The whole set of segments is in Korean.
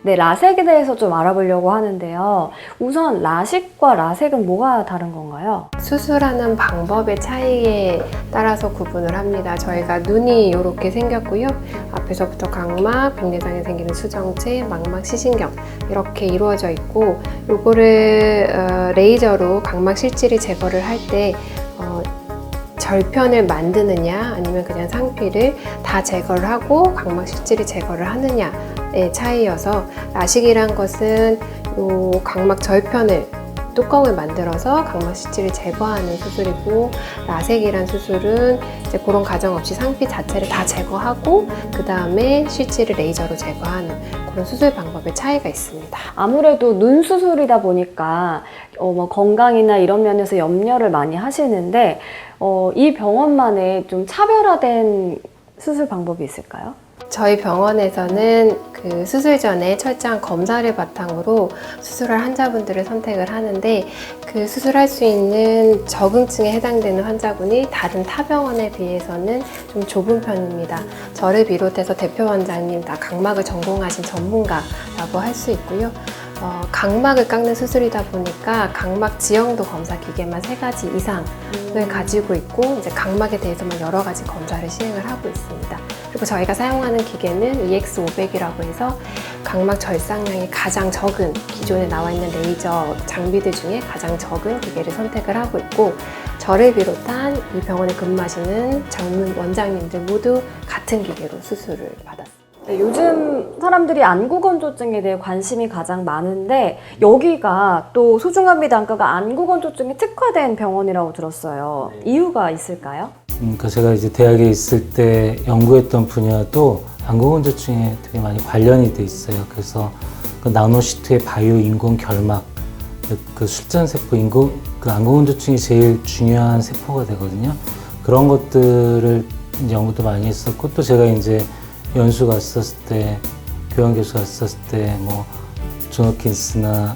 네, 라섹에 대해서 좀 알아보려고 하는데요. 우선 라식과 라섹은 뭐가 다른 건가요? 수술하는 방법의 차이에 따라서 구분을 합니다. 저희가 눈이 이렇게 생겼고요. 앞에서부터 각막, 백내장에 생기는 수정체, 망막, 시신경 이렇게 이루어져 있고, 요거를 레이저로 각막 실질을 제거를 할 때 절편을 만드느냐 아니면 그냥 상피를 다 제거를 하고 각막 실질을 제거를 하느냐의 차이여서, 라식이란 것은 요 각막 절편을 뚜껑을 만들어서 각막 실질을 제거하는 수술이고, 라섹이란 수술은 이제 그런 과정 없이 상피 자체를 다 제거하고 그 다음에 실질을 레이저로 제거하는 그런 수술 방법의 차이가 있습니다. 아무래도 눈 수술이다 보니까 뭐 건강이나 이런 면에서 염려를 많이 하시는데 이 병원만의 좀 차별화된 수술 방법이 있을까요? 저희 병원에서는 그 수술 전에 철저한 검사를 바탕으로 수술할 환자분들을 선택을 하는데, 그 수술할 수 있는 적응증에 해당되는 환자분이 다른 타 병원에 비해서는 좀 좁은 편입니다. 저를 비롯해서 대표 원장님 다 각막을 전공하신 전문가라고 할 수 있고요. 각막을 깎는 수술이다 보니까 각막 지형도 검사 기계만 3가지 이상을 가지고 있고, 이제 각막에 대해서만 여러 가지 검사를 시행을 하고 있습니다. 그리고 저희가 사용하는 기계는 EX500이라고 해서 각막 절상량이 가장 적은, 기존에 나와 있는 레이저 장비들 중에 가장 적은 기계를 선택을 하고 있고, 저를 비롯한 이 병원에 근무하시는 전문 원장님들 모두 같은 기계로 수술을 받았습니다. 네, 요즘 사람들이 안구건조증에 대해 관심이 가장 많은데 여기가 또 소중한 단가가 안구건조증에 특화된 병원이라고 들었어요. 이유가 있을까요? 그러니까 제가 이제 대학에 있을 때 연구했던 분야도 안구건조증에 되게 많이 관련이 돼 있어요. 그래서 그 나노시트의 바이오 인공 결막, 그 술전세포 그 안구건조증이 제일 중요한 세포가 되거든요. 그런 것들을 이제 연구도 많이 했었고, 또 제가 이제 연수 갔었을 때, 교환 교수 갔었을 때, 뭐 존호킨스나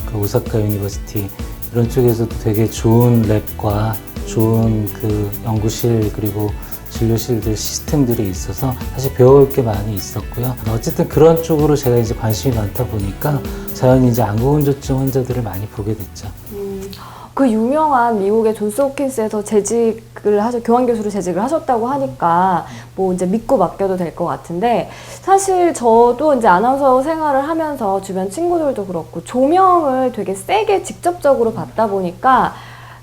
그 오사카 유니버시티 이런 쪽에서도 되게 좋은 랩과 좋은 그 연구실 그리고 진료실들 시스템들이 있어서 사실 배울 게 많이 있었고요. 어쨌든 그런 쪽으로 제가 이제 관심이 많다 보니까 자연히 이제 안구건조증 환자들을 많이 보게 됐죠. 그 유명한 미국의 존스 홉킨스에서 교환 교수로 재직을 하셨다고 하니까 뭐 이제 믿고 맡겨도 될 것 같은데, 사실 저도 이제 아나운서 생활을 하면서 주변 친구들도 그렇고 조명을 되게 세게 직접적으로 받다 보니까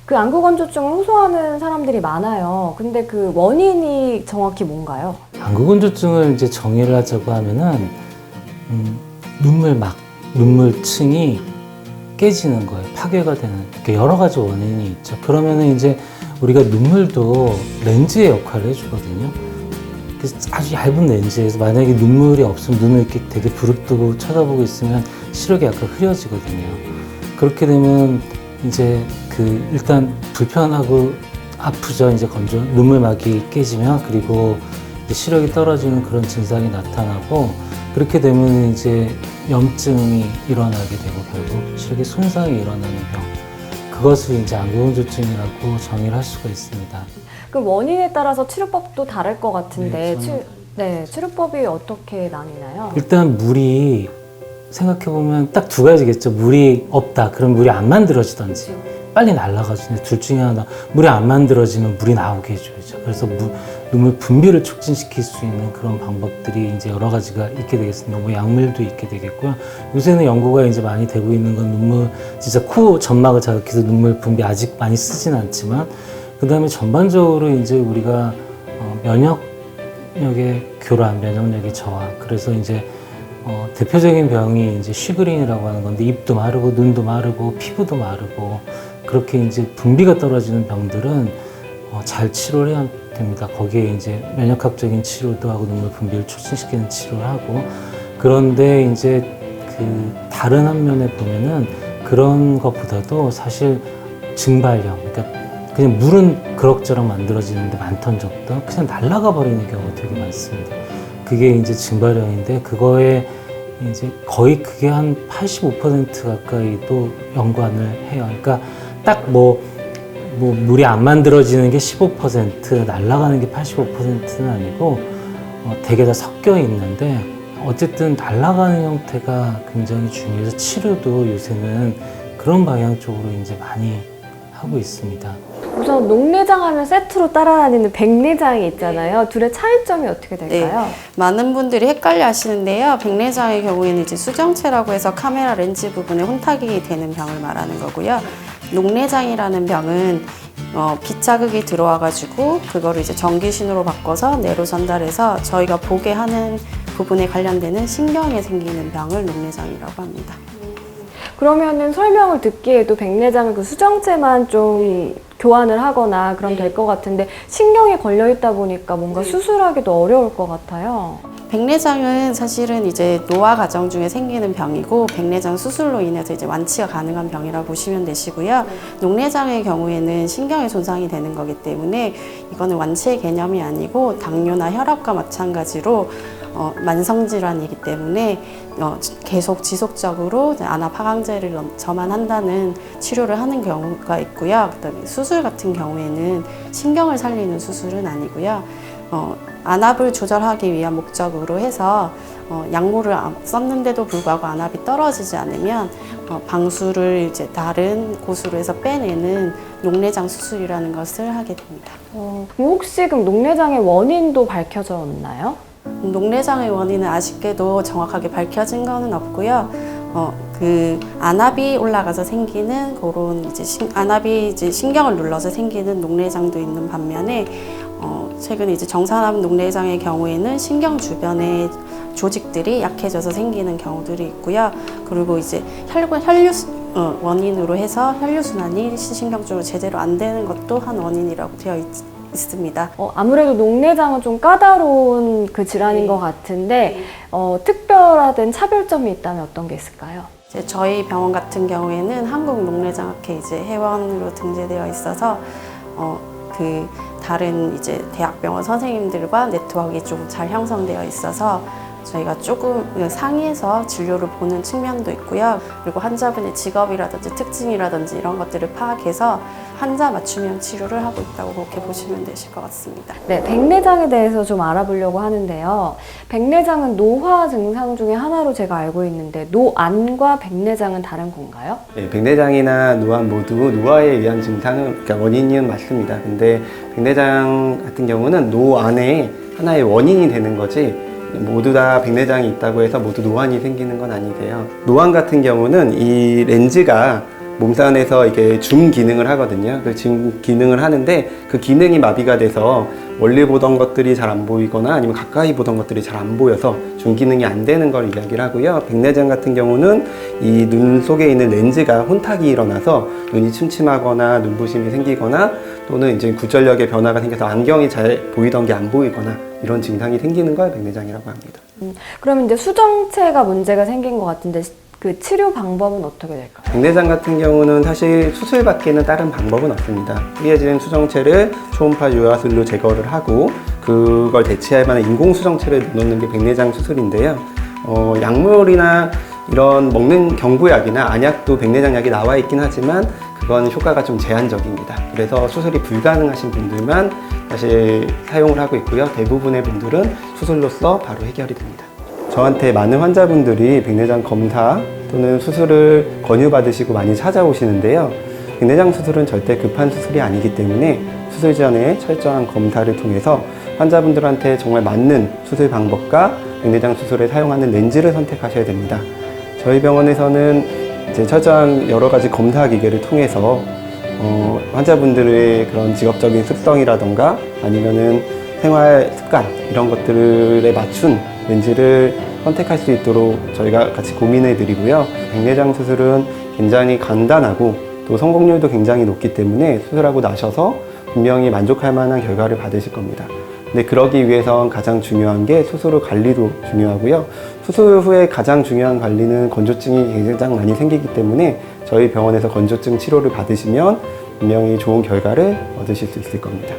그 안구건조증을 호소하는 사람들이 많아요. 근데 그 원인이 정확히 뭔가요? 안구건조증을 이제 정의를 하자고 하면은 눈물층이 깨지는 거예요. 파괴가 되는. 여러 가지 원인이 있죠. 그러면은 이제 우리가 눈물도 렌즈의 역할을 해주거든요. 그래서 아주 얇은 렌즈에서 만약에 눈물이 없으면 눈을 이렇게 되게 부릅뜨고 쳐다보고 있으면 시력이 약간 흐려지거든요. 그렇게 되면 이제 일단 불편하고 아프죠. 이제 눈물막이 깨지면, 그리고 이제 시력이 떨어지는 그런 증상이 나타나고, 그렇게 되면 이제 염증이 일어나게 되고 결국 시력의 손상이 일어나는 병, 그것을 이제 안구건조증이라고 정의를 할 수가 있습니다. 그 원인에 따라서 치료법도 다를 것 같은데 네, 치료법이 어떻게 나뉘나요? 일단 물이 생각해보면 딱 2가지겠죠. 물이 없다. 그럼 물이 안 만들어지든지 빨리 날아가지는데, 둘 중에 하나. 물이 안 만들어지면 물이 나오게 해줘야죠. 그래서 눈물 분비를 촉진시킬 수 있는 그런 방법들이 이제 여러 가지가 있게 되겠습니다. 뭐 약물도 있게 되겠고요. 요새는 연구가 이제 많이 되고 있는 건 눈물, 진짜 코 점막을 자극해서 눈물 분비 아직 많이 쓰진 않지만, 그 다음에 전반적으로 이제 우리가 면역력의 교란, 면역력의 저하. 그래서 이제 대표적인 병이 이제 쉬그린이라고 하는 건데, 입도 마르고 눈도 마르고 피부도 마르고, 그렇게 이제 분비가 떨어지는 병들은 잘 치료를 해야 됩니다. 거기에 이제 면역학적인 치료도 하고 눈물 분비를 촉진시키는 치료를 하고, 그런데 이제 다른 한면에 보면은 그런 것보다도 사실 증발형, 그러니까 그냥 물은 그럭저럭 만들어지는데 많던 적도 그냥 날아가 버리는 경우가 되게 많습니다. 그게 이제 증발형인데, 그거에 이제 거의 그게 한 85% 가까이도 연관을 해요. 그러니까 딱 물이 안 만들어지는 게 15%, 날아가는 게 85%는 아니고 되게 다 섞여 있는데, 어쨌든 날아가는 형태가 굉장히 중요해서 치료도 요새는 그런 방향 쪽으로 이제 많이 하고 있습니다. 우선 녹내장 하면 세트로 따라다니는 백내장이 있잖아요. 둘의 차이점이 어떻게 될까요? 많은 분들이 헷갈려 하시는데요. 백내장의 경우에는 이제 수정체라고 해서 카메라 렌즈 부분에 혼탁이 되는 병을 말하는 거고요. 녹내장이라는 병은 빛 자극이 들어와가지고 그거를 이제 전기신호로 바꿔서 뇌로 전달해서 저희가 보게 하는 부분에 관련되는 신경에 생기는 병을 녹내장이라고 합니다. 그러면은 설명을 듣기에도 백내장은 그 수정체만 좀 교환을 하거나 그럼 될 것 같은데 신경이 걸려 있다 보니까 뭔가 수술하기도 어려울 것 같아요. 백내장은 사실은 이제 노화 과정 중에 생기는 병이고 백내장 수술로 인해서 이제 완치가 가능한 병이라고 보시면 되시고요. 녹내장의 경우에는 신경에 손상이 되는 거기 때문에 이거는 완치의 개념이 아니고 당뇨나 혈압과 마찬가지로 만성질환이기 때문에 계속 지속적으로 안압 항암제를 저만한다는 치료를 하는 경우가 있고요. 그다음에 수술 같은 경우에는 신경을 살리는 수술은 아니고요. 안압을 조절하기 위한 목적으로 해서 약물을 썼는데도 불구하고 안압이 떨어지지 않으면 방수를 이제 다른 곳으로 해서 빼내는 녹내장 수술이라는 것을 하게 됩니다. 그럼 혹시 그럼 녹내장의 원인도 밝혀졌나요? 녹내장의 원인은 아쉽게도 정확하게 밝혀진 거는 없고요. 그 안압이 올라가서 생기는 그런 이제 안압이 이제 신경을 눌러서 생기는 녹내장도 있는 반면에 최근에 이제 정산암 녹내장의 경우에는 신경 주변의 조직들이 약해져서 생기는 경우들이 있고요. 그리고 이제 원인으로 해서 혈류순환이 신경 쪽으로 제대로 안 되는 것도 한 원인이라고 되어 있습니다. 아무래도 녹내장은 좀 까다로운 그 질환인 것 같은데 특별화된 차별점이 있다면 어떤 게 있을까요? 이제 저희 병원 같은 경우에는 한국 녹내장학회 이제 회원으로 등재되어 있어서 그 다른 이제 대학병원 선생님들과 네트워크가 좀 잘 형성되어 있어서 저희가 조금 상위에서 진료를 보는 측면도 있고요. 그리고 환자분의 직업이라든지 특징이라든지 이런 것들을 파악해서 환자 맞춤형 치료를 하고 있다고 그렇게 보시면 되실 것 같습니다. 네, 백내장에 대해서 좀 알아보려고 하는데요. 백내장은 노화 증상 중에 하나로 제가 알고 있는데 노안과 백내장은 다른 건가요? 네, 백내장이나 노안 모두 노화에 의한 증상은 그러니까 원인은 맞습니다. 근데 백내장 같은 경우는 노안의 하나의 원인이 되는 거지 모두 다 백내장이 있다고 해서 모두 노안이 생기는 건 아니세요. 노안 같은 경우는 이 렌즈가 몸살 안에서 이게 줌 기능을 하거든요. 그 줌 기능을 하는데 그 기능이 마비가 돼서 멀리 보던 것들이 잘 안 보이거나 아니면 가까이 보던 것들이 잘 안 보여서 줌 기능이 안 되는 걸 이야기를 하고요. 백내장 같은 경우는 이 눈 속에 있는 렌즈가 혼탁이 일어나서 눈이 침침하거나 눈부심이 생기거나 또는 이제 구전력의 변화가 생겨서 안경이 잘 보이던 게 안 보이거나 이런 증상이 생기는 걸 백내장이라고 합니다. 그러면 이제 수정체가 문제가 생긴 것 같은데 그 치료 방법은 어떻게 될까요? 백내장 같은 경우는 사실 수술밖에는 다른 방법은 없습니다. 뿌려진 수정체를 초음파 유화술로 제거를 하고 그걸 대체할 만한 인공 수정체를 넣는 게 백내장 수술인데요. 약물이나 이런 먹는 경구약이나 안약도 백내장 약이 나와 있긴 하지만 그건 효과가 좀 제한적입니다. 그래서 수술이 불가능하신 분들만 사실 사용을 하고 있고요. 대부분의 분들은 수술로서 바로 해결이 됩니다. 저한테 많은 환자분들이 백내장 검사 또는 수술을 권유받으시고 많이 찾아오시는데요. 백내장 수술은 절대 급한 수술이 아니기 때문에 수술 전에 철저한 검사를 통해서 환자분들한테 정말 맞는 수술 방법과 백내장 수술에 사용하는 렌즈를 선택하셔야 됩니다. 저희 병원에서는 이제 철저한 여러 가지 검사 기계를 통해서 환자분들의 그런 직업적인 습성이라던가 아니면은 생활 습관 이런 것들에 맞춘 렌즈를 선택할 수 있도록 저희가 같이 고민해 드리고요. 백내장 수술은 굉장히 간단하고 또 성공률도 굉장히 높기 때문에 수술하고 나셔서 분명히 만족할 만한 결과를 받으실 겁니다. 근데 그러기 위해선 가장 중요한 게 수술 후 관리도 중요하고요. 수술 후에 가장 중요한 관리는 건조증이 가장 많이 생기기 때문에 저희 병원에서 건조증 치료를 받으시면 분명히 좋은 결과를 얻으실 수 있을 겁니다.